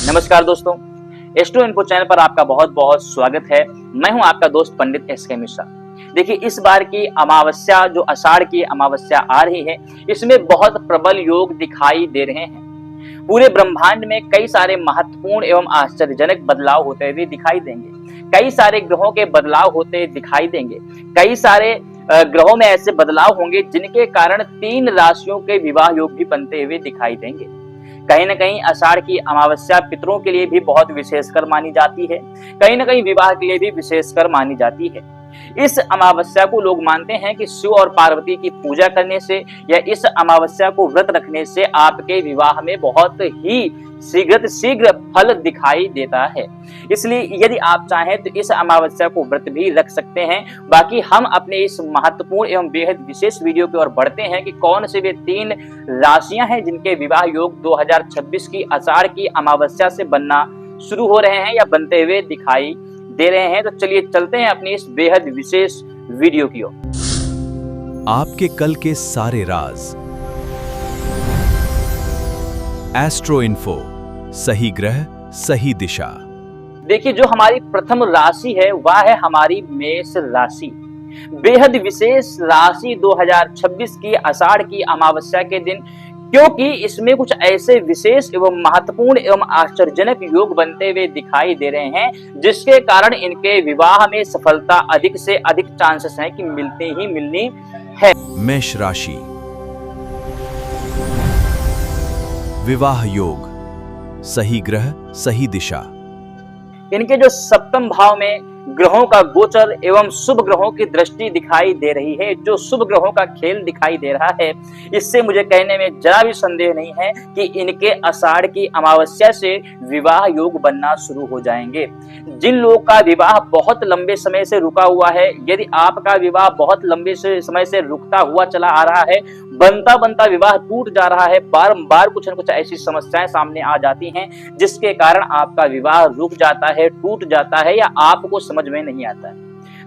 नमस्कार दोस्तों, astro info channel पर आपका बहुत बहुत स्वागत है। मैं हूं आपका दोस्त पंडित एसके मिश्रा। देखिए, इस बार की अमावस्या जो आषाढ़ की अमावस्या आ रही है, इसमें बहुत प्रबल योग दिखाई दे रहे हैं। पूरे ब्रह्मांड में कई सारे महत्वपूर्ण एवं आश्चर्यजनक बदलाव होते हुए दिखाई देंगे। कई सारे ग्रहों के बदलाव होते दिखाई देंगे। कई सारे ग्रहों में ऐसे बदलाव होंगे जिनके कारण 3 राशियों के विवाह योग भी बनते हुए दिखाई देंगे। कहीं न कहीं आषाढ़ की अमावस्या पितरों के लिए भी बहुत विशेषकर मानी जाती है। कहीं न कहीं विवाह के लिए भी विशेषकर मानी जाती है। इस अमावस्या को लोग मानते हैं कि शिव और पार्वती की पूजा करने से या इस अमावस्या को व्रत रखने से आपके विवाह में बहुत ही शीघ्र फल दिखाई देता है। इसलिए यदि आप चाहें तो इस अमावस्या को व्रत भी रख सकते हैं। बाकी हम अपने इस महत्वपूर्ण एवं बेहद विशेष वीडियो की ओर बढ़ते हैं कि कौन से वे 3 राशियां हैं जिनके विवाह योग 2026 की आषाढ़ की अमावस्या से बनना शुरू हो रहे हैं या बनते हुए दिखाई दे रहे हैं। तो चलिए चलते हैं अपनी इस बेहद विशेष वीडियो की ओर। आपके कल के सारे राज। एस्ट्रो इन्फो, सही ग्रह सही दिशा। देखिए, जो हमारी प्रथम राशि है वह है हमारी मेष राशि। बेहद विशेष राशि 2026 की आषाढ़ की अमावस्या के दिन, क्योंकि इसमें कुछ ऐसे विशेष एवं महत्वपूर्ण एवं आश्चर्यजनक योग बनते हुए दिखाई दे रहे हैं जिसके कारण इनके विवाह में सफलता अधिक से अधिक चांसेस हैं कि मिलनी है। मेष राशि। विवाह योग, सही ग्रह सही दिशा। इनके जो सप्तम भाव में ग्रहों का गोचर एवं शुभ ग्रहों की दृष्टि दिखाई दे रही है, जो शुभ ग्रहों का खेल दिखाई दे रहा है, इससे मुझे कहने में जरा भी संदेह नहीं है कि इनके आषाढ़ की अमावस्या से विवाह योग बनना शुरू हो जाएंगे। जिन लोगों का विवाह बहुत लंबे समय से रुका हुआ है, यदि आपका विवाह बहुत लंबे समय से रुकता हुआ चला आ रहा है, बनता विवाह टूट जा रहा है, बारंबार कुछ न कुछ ऐसी समस्याएं सामने आ जाती हैं जिसके कारण आपका विवाह रुक जाता है, टूट जाता है या आपको समझ में नहीं आता है,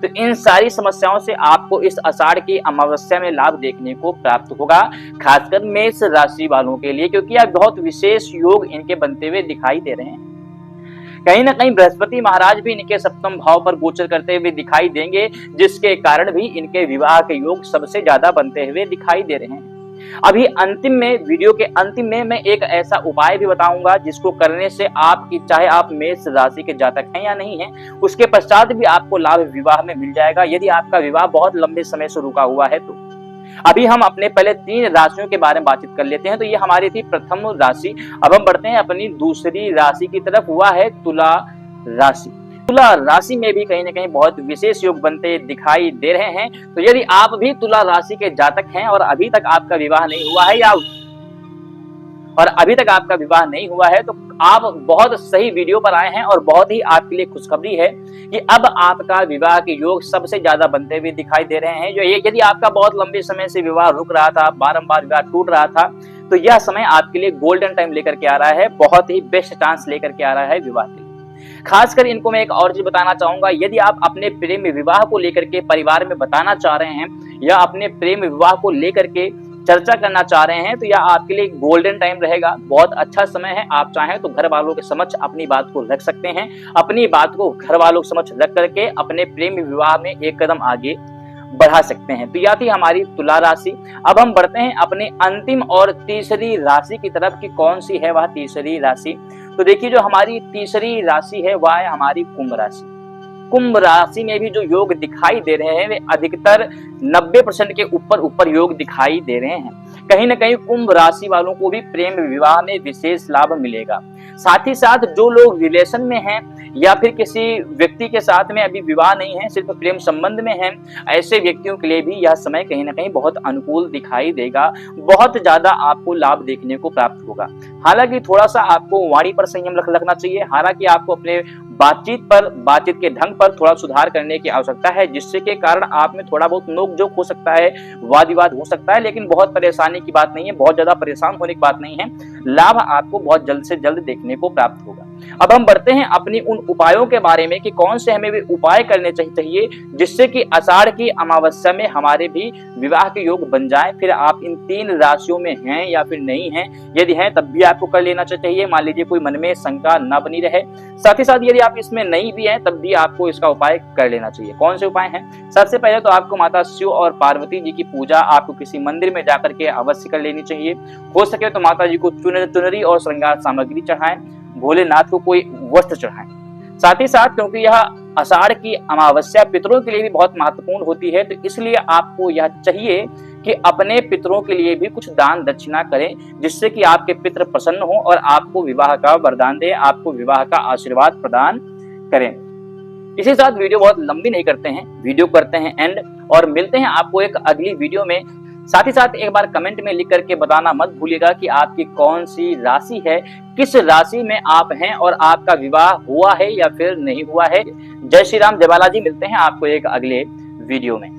तो इन सारी समस्याओं से आपको इस आषाढ़ की अमावस्या में लाभ देखने को प्राप्त होगा, खासकर मेष राशि वालों के लिए, क्योंकि यह बहुत विशेष योग इनके बनते हुए दिखाई दे रहे हैं। कहीं ना कहीं बृहस्पति महाराज भी इनके सप्तम भाव पर गोचर करते हुए दिखाई देंगे, जिसके कारण भी इनके विवाह के योग सबसे ज्यादा बनते हुए दिखाई दे रहे हैं। अभी अंतिम में, वीडियो के अंतिम में मैं एक ऐसा उपाय भी बताऊंगा जिसको करने से आपकी, चाहे आप मेष राशि के जातक हैं या नहीं हैं, उसके पश्चात भी आपको लाभ विवाह में मिल जाएगा यदि आपका विवाह बहुत लंबे समय से रुका हुआ है तो। अभी हम अपने पहले 3 राशियों के बारे में बातचीत कर लेते हैं। तो ये हमारी थी प्रथम राशि। अब हम बढ़ते हैं अपनी दूसरी राशि की तरफ, हुआ है तुला राशि। तुला राशि में भी कहीं ना कहीं बहुत विशेष योग बनते दिखाई दे रहे हैं। तो यदि आप भी तुला राशि के जातक हैं और अभी तक आपका विवाह नहीं हुआ है तो आप बहुत सही वीडियो पर आए हैं और बहुत ही आपके लिए खुशखबरी है कि अब आपका विवाह के योग सबसे ज्यादा बनते हुए दिखाई दे रहे हैं। जो यदि आपका बहुत लंबे समय से विवाह रुक रहा था, बारंबार विवाह टूट रहा था, तो यह समय आपके लिए गोल्डन टाइम लेकर के आ रहा है, बहुत ही बेस्ट चांस लेकर के आ रहा है विवाह के लिए। खासकर इनको मैं एक और चीज बताना चाहूंगा, यदि आप अपने प्रेम विवाह को लेकर के परिवार में बताना चाह रहे हैं या अपने प्रेम विवाह को लेकर के चर्चा करना चाह रहे हैं, तो यह आपके लिए गोल्डन टाइम रहेगा, बहुत अच्छा समय है। आप चाहें तो घर वालों के समक्ष अपनी बात को रख सकते हैं, अपनी बात को घर वालों के समक्ष रख करके अपने प्रेम विवाह में एक कदम आगे बढ़ा सकते हैं। तो यह थी हमारी तुला राशि। अब हम बढ़ते हैं अपने अंतिम और तीसरी राशि की तरफ कि कौन सी है वह तीसरी राशि। तो देखिए, जो हमारी तीसरी राशि है वह है हमारी कुंभ राशि। कुंभ राशि में भी जो योग दिखाई दे रहे हैं वे अधिकतर 90% के ऊपर योग दिखाई दे रहे हैं। कहीं ना कहीं कुंभ राशि वालों को भी प्रेम विवाह में विशेष लाभ मिलेगा। साथ ही साथ जो लोग रिलेशन में हैं या फिर किसी व्यक्ति के साथ में अभी विवाह नहीं है, सिर्फ प्रेम संबंध में हैं, ऐसे व्यक्तियों के लिए भी यह समय कहीं ना कहीं बहुत अनुकूल दिखाई देगा, बहुत ज्यादा आपको लाभ देखने को प्राप्त होगा। हालांकि थोड़ा सा आपको वाणी पर संयम रखना चाहिए। हालांकि आपको अपने बातचीत के ढंग पर थोड़ा सुधार करने की आवश्यकता है, जिससे के कारण आप में थोड़ा बहुत नोक-झोंक हो सकता है, वाद विवाद हो सकता है, लेकिन बहुत परेशानी की बात नहीं है, बहुत ज्यादा परेशान होने की बात नहीं है। लाभ आपको बहुत जल्द से जल्द देखने को प्राप्त होगा। अब हम बढ़ते हैं अपनी उन उपायों के बारे में कि कौन से हमें भी उपाय करने चाहिए जिससे कि आषाढ़ की अमावस्या में हमारे भी विवाह के योग बन जाए। फिर आप इन 3 राशियों में हैं या फिर नहीं हैं, यदि हैं तब भी आपको कर लेना चाहिए। मान लीजिए कोई मन में शंका न बनी रहे। साथ ही साथ यदि आप इसमें नहीं भी हैं तब भी आपको इसका उपाय कर लेना चाहिए। कौन से उपाय हैं? सबसे पहले तो आपको माता शिव और पार्वती जी की पूजा आपको किसी मंदिर में जाकर के अवश्य कर लेनी चाहिए। हो सके तो माता जी को चुनरी और श्रृंगार सामग्री चढ़ाएं, भोलेनाथ को कोई वस्त्र चढ़ाएं। साथ ही साथ क्योंकि यह आषाढ़ की अमावस्या पितरों के लिए भी बहुत महत्वपूर्ण होती है, तो इसलिए आपको यह चाहिए कि अपने पितरों के लिए भी कुछ दान दक्षिणा करें, जिससे कि आपके पितृ प्रसन्न हो और आपको विवाह का वरदान दे, आपको विवाह का आशीर्वाद प्रदान करें। इसी साथ वीडियो बहुत लंबी नहीं करते हैं, वीडियो करते हैं एंड और मिलते हैं आपको एक अगली वीडियो में। साथ ही साथ एक बार कमेंट में लिख करके बताना मत भूलिएगा कि आपकी कौन सी राशि है, किस राशि में आप हैं और आपका विवाह हुआ है या फिर नहीं हुआ है। जय श्री राम, जय बालाजी। मिलते हैं आपको एक अगले वीडियो में।